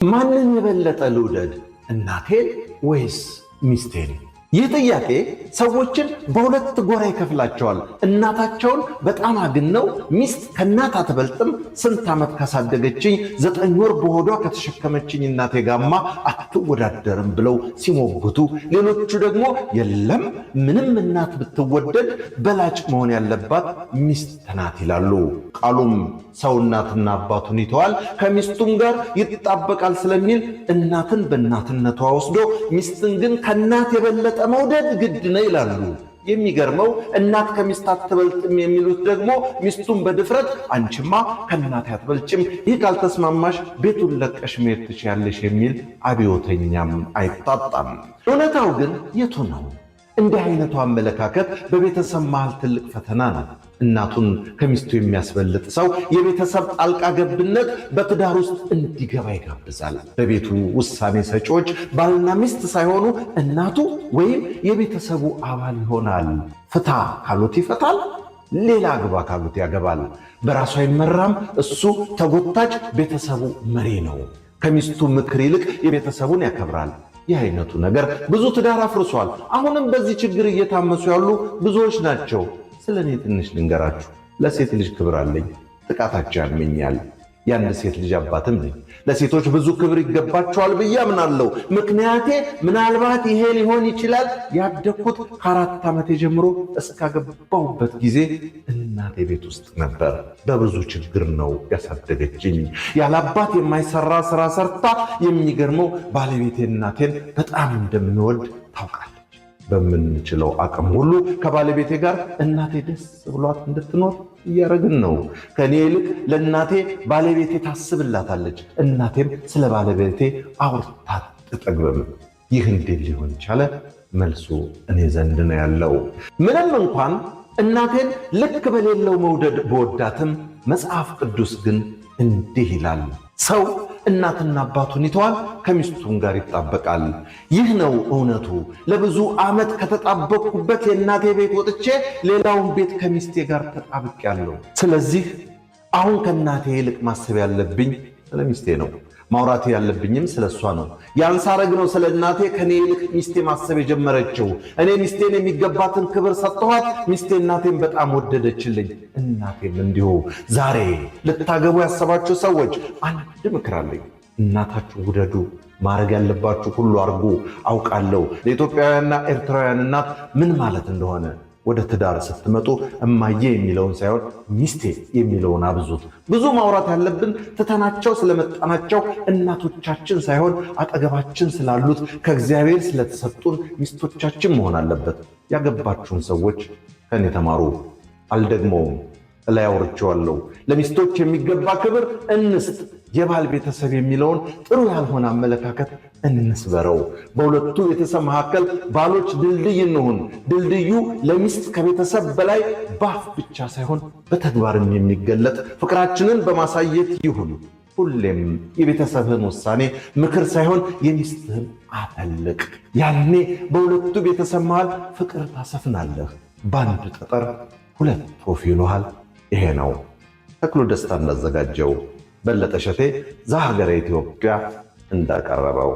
ማንን የበለጠ ልውደድ? እናቴን ወይስ ሚስቴን? ይህ ጥያቄ ሰዎችን በሁለት ጎራ ይከፍላቸዋል። እናታቸውን በጣም አግነው ሚስት ከእናት አትበልጥም፣ ስንት ዓመት ካሳደገችኝ 9 ወር በሆዷ ከተሸከመችኝ እናቴ ጋማ አትወዳደርም ብለው ሲሞግቱ፣ ሌሎቹ ደግሞ የለም ምንም እናት ብትወደድ በላጭ መሆን ያለባት ሚስት ናት ይላሉ። ቃሉም ሰው እናትና አባቱን ይተዋል ከሚስቱም ጋር ይጣበቃል ስለሚል እናትን በእናትነቷ ወስዶ ሚስትን ግን ከእናት የበለጠ መውደድ ግድ ነው ይላሉ። የሚገርመው እናት ከሚስት አትበልጥም የሚሉት ደግሞ ሚስቱን በድፍረት አንቺማ ከእናት አትበልጭም፣ ይህ ካልተስማማሽ ቤቱን ለቀሽ መሄድ ትችያለሽ የሚል አብዮተኛም አይጣጣም። እውነታው ግን የቱ ነው? እንዲህ አይነቱ አመለካከት በቤተሰብ መሃል ትልቅ ፈተና ነው። እናቱን ከሚስቱ የሚያስበልጥ ሰው የቤተሰብ ጣልቃ ገብነት በትዳር ውስጥ እንዲገባ ይጋብዛል። በቤቱ ውሳኔ ሰጪዎች ባልና ሚስት ሳይሆኑ እናቱ ወይም የቤተሰቡ አባል ይሆናል። ፍታ ካሉት ይፈታል፣ ሌላ አግባ ካሉት ያገባል። በራሱ አይመራም፣ እሱ ተጎታች፣ ቤተሰቡ መሪ ነው። ከሚስቱ ምክር ይልቅ የቤተሰቡን ያከብራል። ይህ አይነቱ ነገር ብዙ ትዳር አፍርሷል። አሁንም በዚህ ችግር እየታመሱ ያሉ ብዙዎች ናቸው። ስለ እኔ ትንሽ ልንገራችሁ። ለሴት ልጅ ክብር አለኝ፣ ጥቃታቸው ያመኛል። የአንድ ሴት ልጅ አባትም ነኝ። ለሴቶች ብዙ ክብር ይገባቸዋል ብዬ አምናለሁ። ምክንያቴ ምናልባት ይሄ ሊሆን ይችላል። ያደግኩት ከ4 ዓመቴ ጀምሮ እስካገባሁበት ጊዜ እናቴ ቤት ውስጥ ነበር። በብዙ ችግር ነው ያሳደገችኝ። ያለአባት የማይሰራ ስራ ሰርታ፣ የሚገርመው ባለቤቴ እናቴን በጣም እንደምንወድ ታውቃለች። በምንችለው አቅም ሁሉ ከባለቤቴ ጋር እናቴ ደስ ብሏት እንድትኖር እያረግን ነው። ከኔ ይልቅ ለእናቴ ባለቤቴ ታስብላታለች። እናቴም ስለ ባለቤቴ አውርታ አትጠግብም። ይህ እንዴት ሊሆን ቻለ? መልሱ እኔ ዘንድ ነው ያለው። ምንም እንኳን እናቴን ልክ በሌለው መውደድ በወዳትም መጽሐፍ ቅዱስ ግን እንዲህ ይላል፣ ሰው እናትና አባቱን ይተዋል ከሚስቱም ጋር ይጣበቃል። ይህ ነው እውነቱ። ለብዙ ዓመት ከተጣበቅኩበት የእናቴ ቤት ወጥቼ ሌላውን ቤት ከሚስቴ ጋር ተጣብቄያለሁ። ስለዚህ አሁን ከእናቴ ይልቅ ማሰብ ያለብኝ ስለ ሚስቴ ነው። ማውራት ያለብኝም ስለ እሷ ነው። ያን ሳረግ ነው ስለ እናቴ ከኔ ይልቅ ሚስቴ ማሰብ የጀመረችው። እኔ ሚስቴን የሚገባትን ክብር ሰጠኋት፣ ሚስቴ እናቴን በጣም ወደደችልኝ። እናቴም እንዲሁ። ዛሬ ልታገቡ ያሰባችሁ ሰዎች አንድ ምክር አለኝ። እናታችሁ ውደዱ፣ ማድረግ ያለባችሁ ሁሉ አርጉ። አውቃለሁ ለኢትዮጵያውያንና ኤርትራውያን እናት ምን ማለት እንደሆነ። ወደ ትዳር ስትመጡ እማዬ የሚለውን ሳይሆን ሚስቴ የሚለውን አብዙት። ብዙ ማውራት ያለብን ትተናቸው ስለመጣናቸው እናቶቻችን ሳይሆን አጠገባችን ስላሉት ከእግዚአብሔር ስለተሰጡን ሚስቶቻችን መሆን አለበት። ያገባችሁን ሰዎች ከኔ ተማሩ። አልደግመውም፣ እላይ አውርቼዋለሁ። ለሚስቶች የሚገባ ክብር እንስጥ። የባል ቤተሰብ የሚለውን ጥሩ ያልሆነ አመለካከት እንስበረው። በሁለቱ ቤተሰብ መካከል ባሎች ድልድይ እንሁን። ድልድዩ ለሚስት ከቤተሰብ በላይ በአፍ ብቻ ሳይሆን በተግባርም የሚገለጥ ፍቅራችንን በማሳየት ይሁን። ሁሌም የቤተሰብህን ውሳኔ ምክር ሳይሆን የሚስትህን አፈልቅ። ያኔ በሁለቱ ቤተሰብ መሃል ፍቅር ታሰፍናለህ። በአንድ ጠጠር 2 ወፍ ይሉሃል። ይሄ ነው ተክሉ ደስታ እንዳዘጋጀው፣ በለጠ ሸቴ ዘሀገረ ኢትዮጵያ እንዳቀረበው።